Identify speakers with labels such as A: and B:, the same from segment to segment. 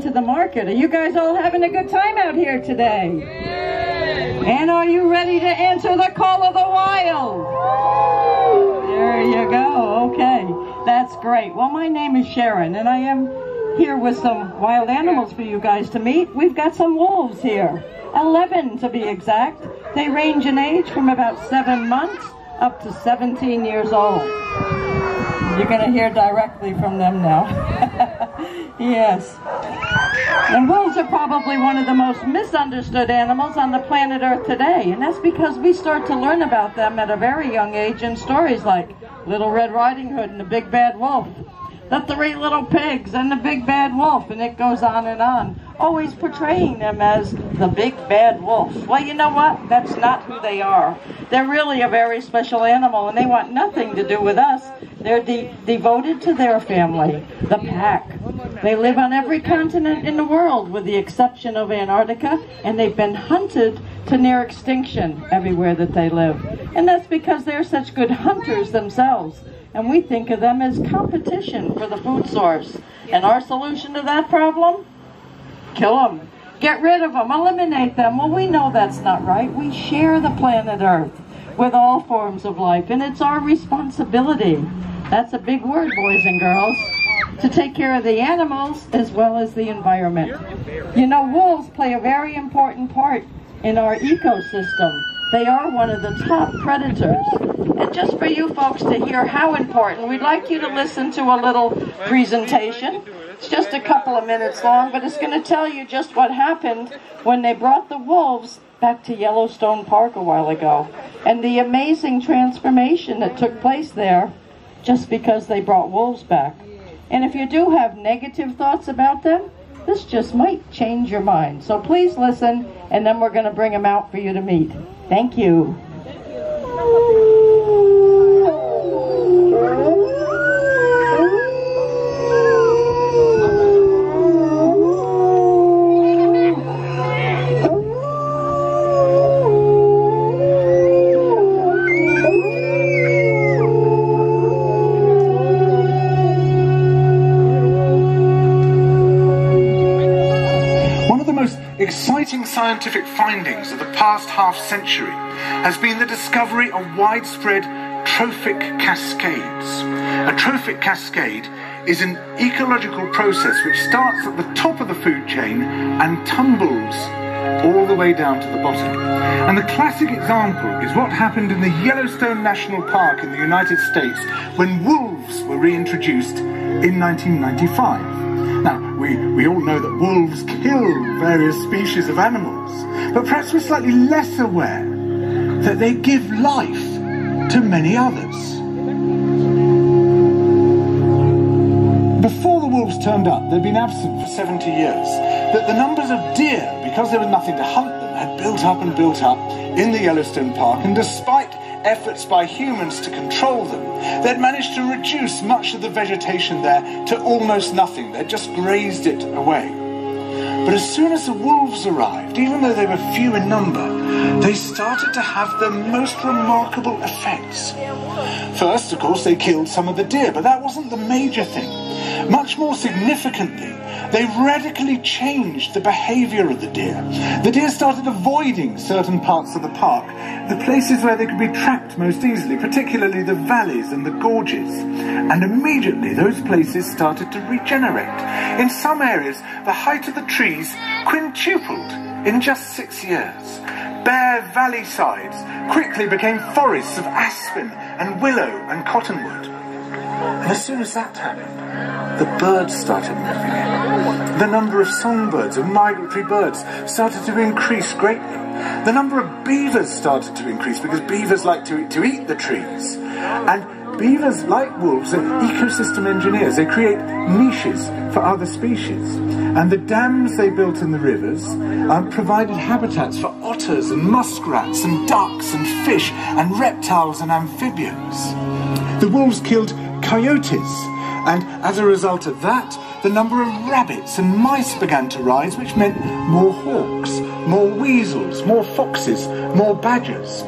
A: into the market. Are you guys all having a good time out here today? And are you ready to answer the call of the wild? There you go. Okay, that's great. Well, my name is Sharon, and I am here with some wild animals for you guys to meet. We've got some wolves here, 11 to be exact. They range in age from about 7 months up to 17 years old. You're going to hear directly from them now. Yes. And wolves are probably one of the most misunderstood animals on the planet Earth today. And that's because we start to learn about them at a very young age in stories like Little Red Riding Hood and the Big Bad Wolf, the Three Little Pigs and the Big Bad Wolf, and it goes on and on, always portraying them as the Big Bad Wolf. Well, you know what? That's not who they are. They're really a very special animal, and they want nothing to do with us. They're devoted to their family, the pack. They live on every continent in the world with the exception of Antarctica, and they've been hunted to near extinction everywhere that they live. And that's because they're such good hunters themselves. And we think of them as competition for the food source. And our solution to that problem? Kill them. Get rid of them. Eliminate them. Well, we know that's not right. We share the planet Earth with all forms of life, and it's our responsibility. That's a big word, boys and girls, to take care of the animals as well as the environment. You know, wolves play a very important part in our ecosystem. They are one of the top predators. And just for you folks to hear how important, we'd like you to listen to a little presentation. It's just a couple of minutes long, but it's going to tell you just what happened when they brought the wolves back to Yellowstone Park a while ago, and the amazing transformation that took place there just because they brought wolves back. And if you do have negative thoughts about them, this just might change your mind. So please listen, and then we're going to bring them out for you to meet. Thank you.
B: Exciting scientific findings of the past half-century has been the discovery of widespread trophic cascades. A trophic cascade is an ecological process which starts at the top of the food chain and tumbles all the way down to the bottom. And the classic example is what happened in the Yellowstone National Park in the United States when wolves were reintroduced in 1995. Now, we all know that wolves kill various species of animals, but perhaps we're slightly less aware that they give life to many others. Before the wolves turned up, they'd been absent for 70 years, that the numbers of deer, because there was nothing to hunt them, had built up and built up in the Yellowstone Park, and despite efforts by humans to control them, they'd managed to reduce much of the vegetation there to almost nothing. They'd just grazed it away. But as soon as the wolves arrived, even though they were few in number, they started to have the most remarkable effects. First, of course, they killed some of the deer, but that wasn't the major thing. Much more significantly, they radically changed the behavior of the deer. The deer started avoiding certain parts of the park, the places where they could be trapped most easily, particularly the valleys and the gorges. And immediately those places started to regenerate. In some areas, the height of the trees quintupled in just 6 years. Bare valley sides quickly became forests of aspen and willow and cottonwood. And as soon as that happened, the birds started moving in. The number of songbirds, of migratory birds, started to increase greatly. The number of beavers started to increase because beavers like to eat the trees. And beavers, like wolves, are ecosystem engineers. They create niches for other species. And the dams they built in the rivers provided habitats for otters and muskrats and ducks and fish and reptiles and amphibians. The wolves killed coyotes, and as a result of that, the number of rabbits and mice began to rise, which meant more hawks, more weasels, more foxes, more badgers.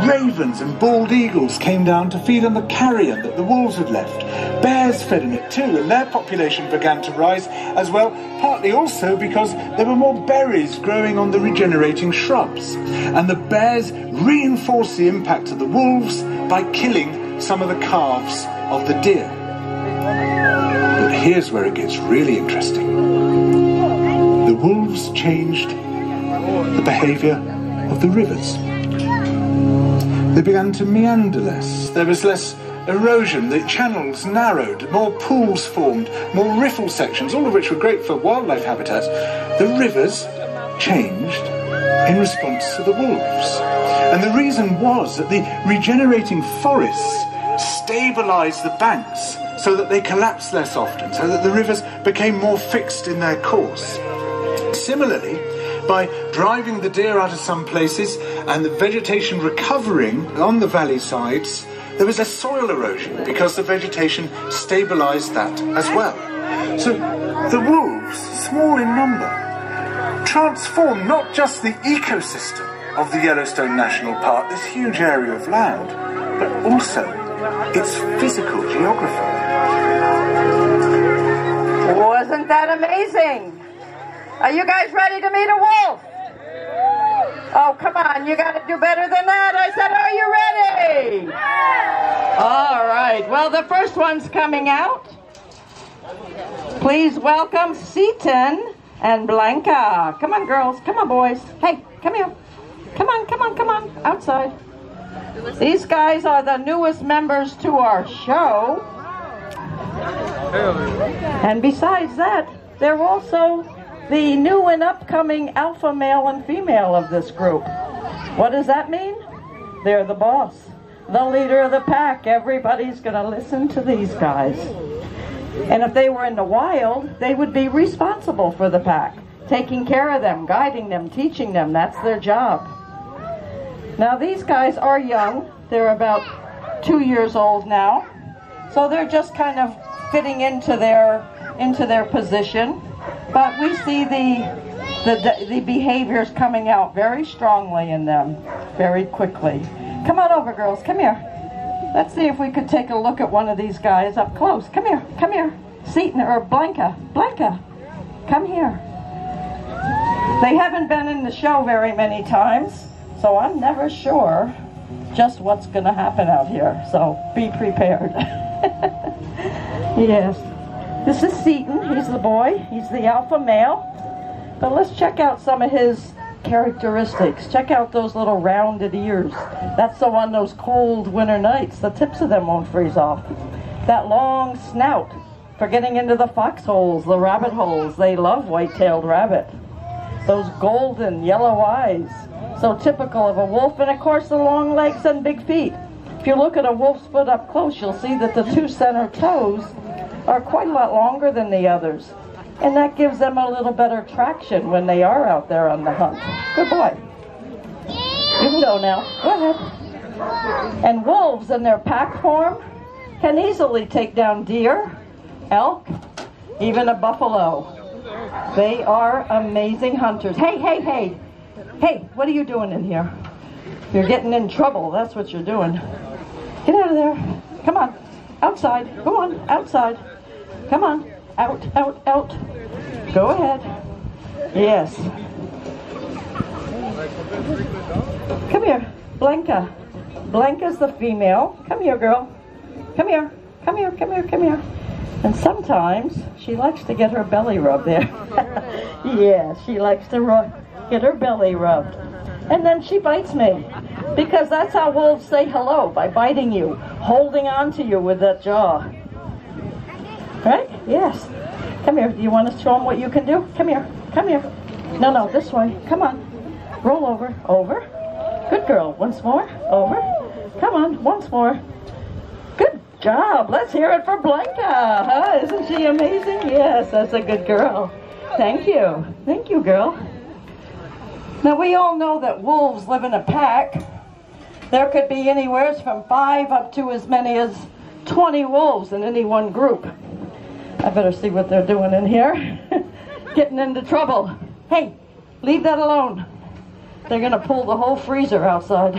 B: Ravens and bald eagles came down to feed on the carrion that the wolves had left. Bears fed on it too, and their population began to rise as well, partly also because there were more berries growing on the regenerating shrubs. And the bears reinforced the impact of the wolves by killing some of the calves of the deer. But here's where it gets really interesting. The wolves changed the behaviour of the rivers. They began to meander less. There was less erosion, the channels narrowed, more pools formed, more riffle sections, all of which were great for wildlife habitats. The rivers changed in response to the wolves. And the reason was that the regenerating forests stabilised the banks so that they collapsed less often, so that the rivers became more fixed in their course. Similarly, by driving the deer out of some places and the vegetation recovering on the valley sides, there was less soil erosion because the vegetation stabilised that as well. So the wolves, small in number, transformed not just the ecosystem of the Yellowstone National Park, this huge area of land, but also its physical geography.
A: Wasn't that amazing? Are you guys ready to meet a wolf? Oh, come on, you got to do better than that. I said, are you ready? All right, well, the first one's coming out. Please welcome Seaton and Blanca. Come on, girls. Come on, boys. Hey, come here. Come on, come on, come on. Outside. These guys are the newest members to our show. And besides that, they're also the new and upcoming alpha male and female of this group. What does that mean? They're the boss, the leader of the pack. Everybody's going to listen to these guys. And if they were in the wild, they would be responsible for the pack, taking care of them, guiding them, teaching them. That's their job. Now these guys are young. They're about 2 years old now. So they're just kind of fitting into their position. But we see the behaviors coming out very strongly in them, very quickly. Come on over, girls. Come here. Let's see if we could take a look at one of these guys up close. Come here. Come here. Seaton or Blanca. Blanca, come here. They haven't been in the show very many times, so I'm never sure just what's going to happen out here. So be prepared. Yes. This is Seaton. He's the boy. He's the alpha male. But let's check out some of his characteristics. Check out those little rounded ears. That's so on those cold winter nights, the tips of them won't freeze off. That long snout for getting into the foxholes, the rabbit holes. They love white-tailed rabbit. Those golden yellow eyes, so typical of a wolf. And of course the long legs and big feet. If you look at a wolf's foot up close, you'll see that the two center toes are quite a lot longer than the others. And that gives them a little better traction when they are out there on the hunt. Good boy. You can go now. Go ahead. And wolves in their pack form can easily take down deer, elk, even a buffalo. They are amazing hunters. Hey, hey, hey. Hey, what are you doing in here? You're getting in trouble. That's what you're doing. Get out of there. Come on. Outside. Go on. Outside. Come on. Out, out, out. Go ahead. Yes. Come here. Blanca. Blanca's the female. Come here, girl. Come here. Come here, come here, come here. And sometimes she likes to get her belly rubbed there. Yeah, she likes to get her belly rubbed. And then she bites me. Because that's how wolves say hello, by biting you, holding on to you with that jaw. Right? Yes. Come here. Do you want to show them what you can do? Come here. Come here. No, no, this way. Come on. Roll over. Over. Good girl. Once more. Over. Come on. Once more. Good job. Let's hear it for Blanca. Huh? Isn't she amazing? Yes, that's a good girl. Thank you. Thank you, girl. Now, we all know that wolves live in a pack. There could be anywhere from 5 up to as many as 20 wolves in any one group. I better see what they're doing in here. Getting into trouble. Hey, leave that alone. They're going to pull the whole freezer outside.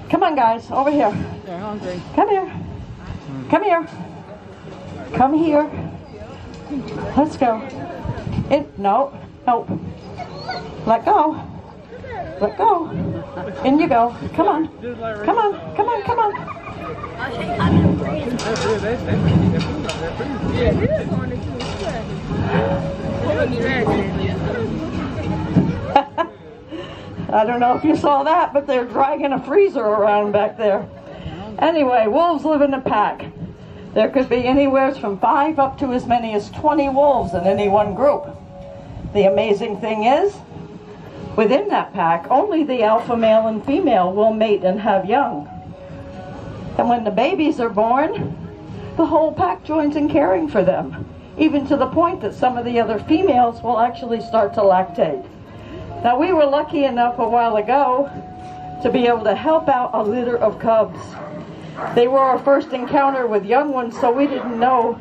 A: Come on, guys, over here.
C: They're hungry.
A: Come here. Come here. Come here. Let's go. No. Let go. Let go. In you go. Come on. Come on. Come on. Come on. I don't know if you saw that, but they're dragging a freezer around back there. Anyway, wolves live in a pack. There could be anywhere from 5 up to as many as 20 wolves in any one group. The amazing thing is, within that pack, only the alpha male and female will mate and have young. And when the babies are born, the whole pack joins in caring for them, even to the point that some of the other females will actually start to lactate. Now, we were lucky enough a while ago to be able to help out a litter of cubs. They were our first encounter with young ones, so we didn't know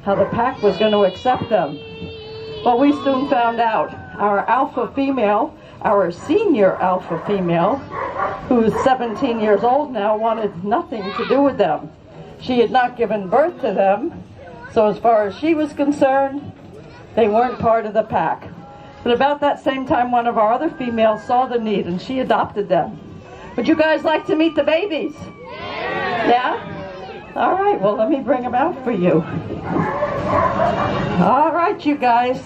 A: how the pack was going to accept them. But we soon found out. Our alpha female, our senior alpha female, who's 17 years old now, wanted nothing to do with them. She had not given birth to them, so as far as she was concerned, they weren't part of the pack. But about that same time, one of our other females saw the need, and she adopted them. Would you guys like to meet the babies? Yeah? All right, well, let me bring them out for you. All right, you guys.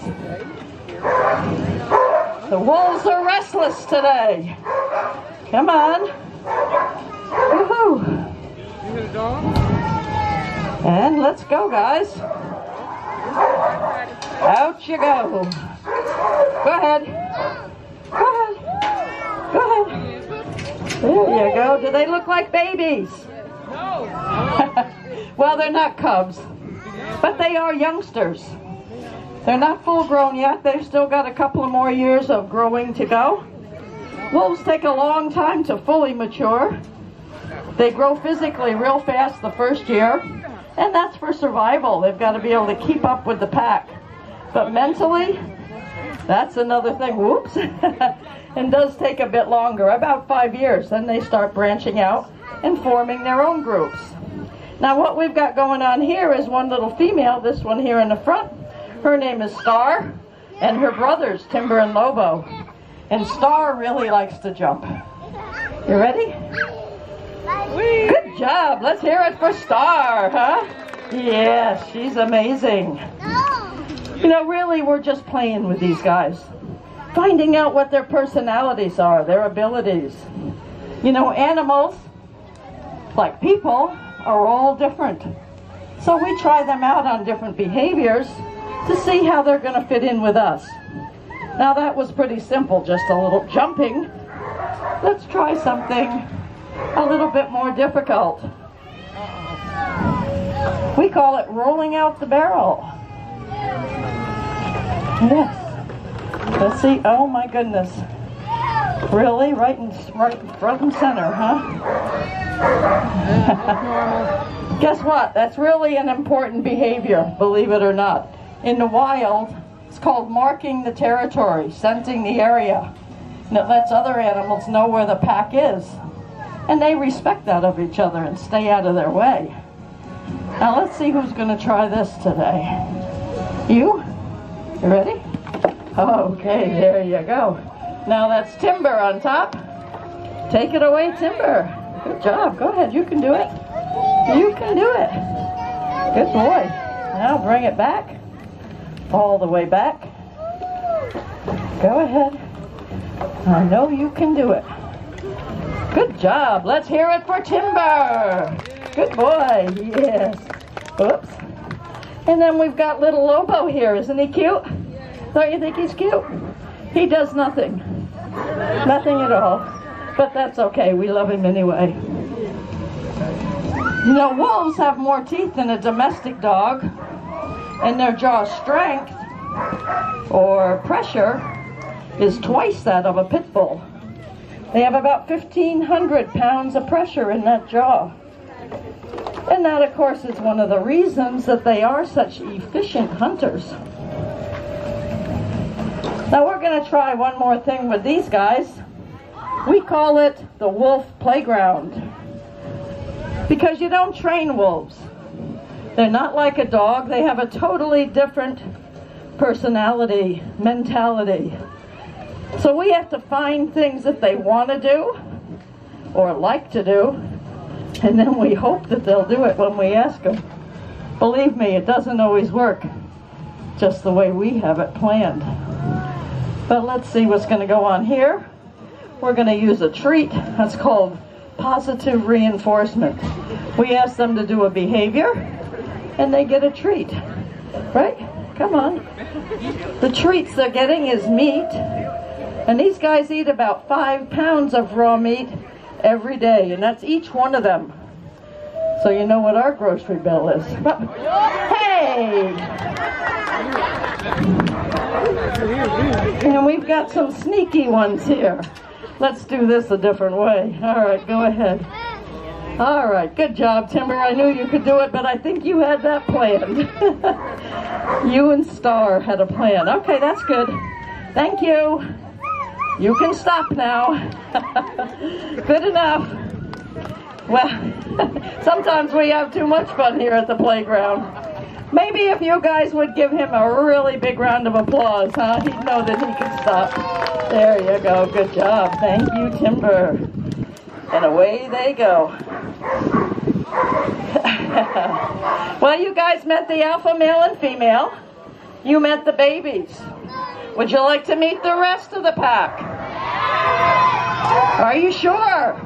A: The wolves are restless today. Come on. Woohoo. And let's go, guys. Out you go. Go ahead. Go ahead. Go ahead. There you go. Do they look like babies? No. Well, they're not cubs, but they are youngsters. They're not full grown yet. They've still got a couple of more years of growing to go. Wolves take a long time to fully mature. They grow physically real fast the first year, and that's for survival. They've got to be able to keep up with the pack. But mentally, that's another thing. Whoops. And does take a bit longer, about 5 years. Then they start branching out and forming their own groups. Now what we've got going on here is one little female, this one here in the front. Her name is Star, and her brothers, Timber and Lobo. And Star really likes to jump. You ready? Good job. Let's hear it for Star, huh? Yeah, she's amazing. You know, really, we're just playing with these guys. Finding out what their personalities are, their abilities. You know, animals, like people, are all different. So we try them out on different behaviors to see how they're going to fit in with us. Now that was pretty simple, just a little jumping. Let's try something a little bit more difficult. We call it rolling out the barrel. Yes. Let's see. Oh my goodness. Really? Right front and center, huh? Guess what? That's really an important behavior, believe it or not. In the wild, it's called marking the territory, scenting the area. And it lets other animals know where the pack is. And they respect that of each other and stay out of their way. Now let's see who's going to try this today. You? You ready? Okay, there you go. Now that's Timber on top. Take it away, Timber. Good job. Go ahead. You can do it. You can do it. Good boy. Now bring it back. All the way back. Go ahead. I know you can do it. Good job. Let's hear it for Timber. Good boy. Yes. Oops. And then we've got little Lobo here. Isn't he cute? Don't you think he's cute? He does nothing. Nothing at all. But that's okay. We love him anyway. You know, wolves have more teeth than a domestic dog. And their jaw strength, or pressure, is twice that of a pit bull. They have about 1,500 pounds of pressure in that jaw. And that, of course, is one of the reasons that they are such efficient hunters. Now we're going to try one more thing with these guys. We call it the wolf playground because you don't train wolves. They're not like a dog. They have a totally different personality, mentality. So we have to find things that they want to do or like to do, and then we hope that they'll do it when we ask them. Believe me, it doesn't always work just the way we have it planned. But let's see what's going to go on here. We're going to use a treat. That's called positive reinforcement. We ask them to do a behavior, and they get a treat. Right? Come on. The treats they're getting is meat, and these guys eat about 5 pounds of raw meat every day, and that's each one of them. So you know what our grocery bill is. Hey! And we've got some sneaky ones here. Let's do this a different way. All right, go ahead. All right, good job, Timber. I knew you could do it, but I think you had that planned. You and Star had a plan. Okay, that's good. Thank you. You can stop now. Good enough. Well, sometimes we have too much fun here at the playground. Maybe if you guys would give him a really big round of applause, huh? He'd know that he can stop. There you go. Good job. Thank you, Timber. And away they go. Well, you guys met the alpha male and female. You met the babies. Would you like to meet the rest of the pack? Are you sure?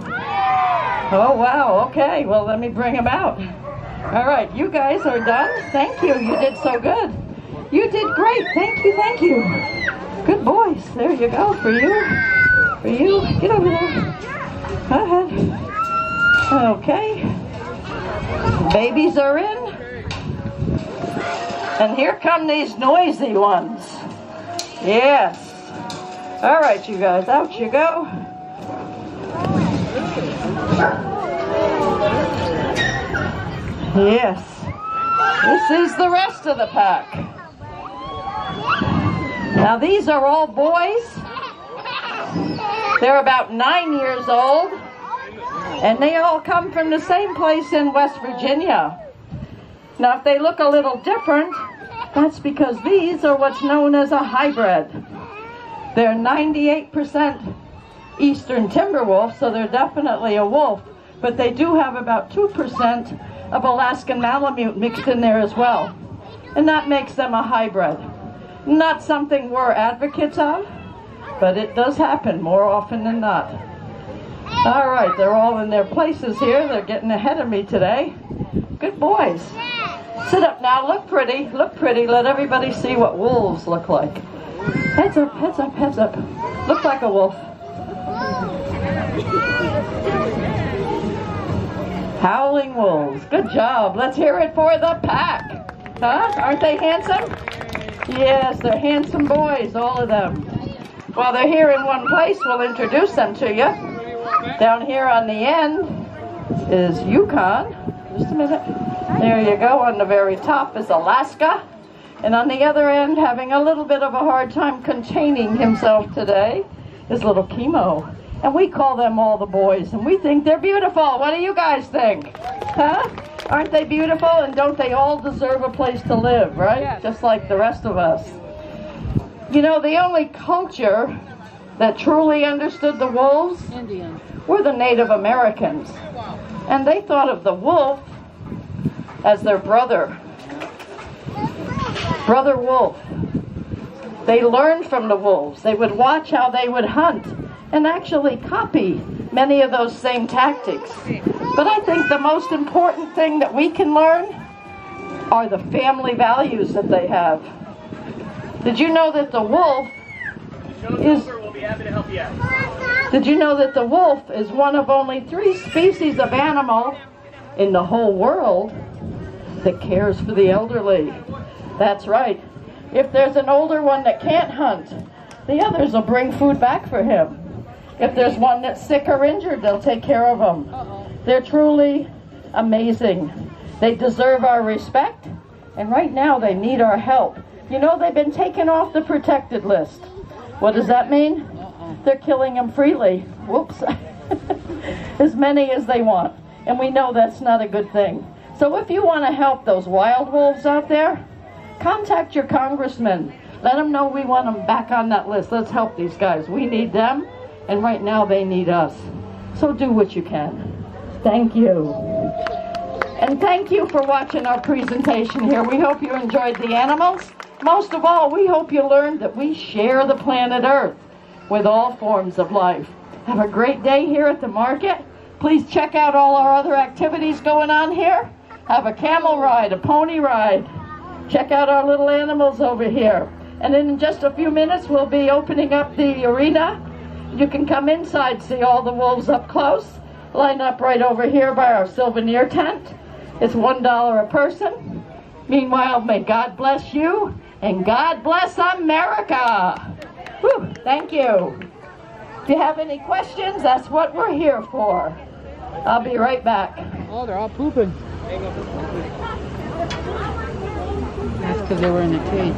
A: Oh, wow. Okay. Well, let me bring them out. All right. You guys are done. Thank you. You did so good. You did great. Thank you. Thank you. Good boys. There you go. For you. For you. Get over there. Go ahead. Okay. Babies are in. And here come these noisy ones. Yes. All right, you guys. Out you go. Yes. This is the rest of the pack. Now, these are all boys. They're about 9 years old. And they all come from the same place in West Virginia. Now, if they look a little different, that's because these are what's known as a hybrid. They're 98% Eastern timber wolf, so they're definitely a wolf. But they do have about 2% of Alaskan Malamute mixed in there as well. And that makes them a hybrid. Not something we're advocates of, but it does happen more often than not. All right, they're all in their places here. They're getting ahead of me today. Good boys. Sit up now. Look pretty. Look pretty. Let everybody see what wolves look like. Heads up, heads up, heads up. Look like a wolf. Howling wolves. Good job. Let's hear it for the pack. Huh? Aren't they handsome? Yes, they're handsome boys, all of them. While they're here in one place, we'll introduce them to you. Down here on the end is Yukon. Just a minute. There you go. On the very top is Alaska. And on the other end, having a little bit of a hard time containing himself today, is little Chemo. And we call them all the boys. And we think they're beautiful. What do you guys think? Huh? Aren't they beautiful? And don't they all deserve a place to live, right? Yes. Just like the rest of us. You know, the only culture that truly understood the wolves were the Native Americans. And they thought of the wolf as their brother. Brother wolf. They learned from the wolves. They would watch how they would hunt and actually copy many of those same tactics. But I think the most important thing that we can learn are the family values that they have. Did you know that the wolf is... Did you know that the wolf is one of only 3 species of animal in the whole world that cares for the elderly? That's right. If there's an older one that can't hunt, the others will bring food back for him. If there's one that's sick or injured, they'll take care of them. They're truly amazing. They deserve our respect, and right now they need our help. You know, they've been taken off the protected list. What does that mean? they're killing them freely. Whoops. As many as they want. And we know that's not a good thing. So if you want to help those wild wolves out there, contact your congressman. Let them know we want them back on that list. Let's help these guys. We need them, and right now they need us. So do what you can. Thank you. And thank you for watching our presentation here. We hope you enjoyed the animals. Most of all, we hope you learned that we share the planet Earth with all forms of life. Have a great day here at the market. Please check out all our other activities going on here. Have a camel ride, a pony ride. Check out our little animals over here. And in just a few minutes, we'll be opening up the arena. You can come inside, see all the wolves up close. Line up right over here by our souvenir tent. It's $1 a person. Meanwhile, may God bless you, and God bless America. Whew, thank you. If you have any questions, that's what we're here for. I'll be right back.
C: Oh, they're all pooping. That's because they were in a cage.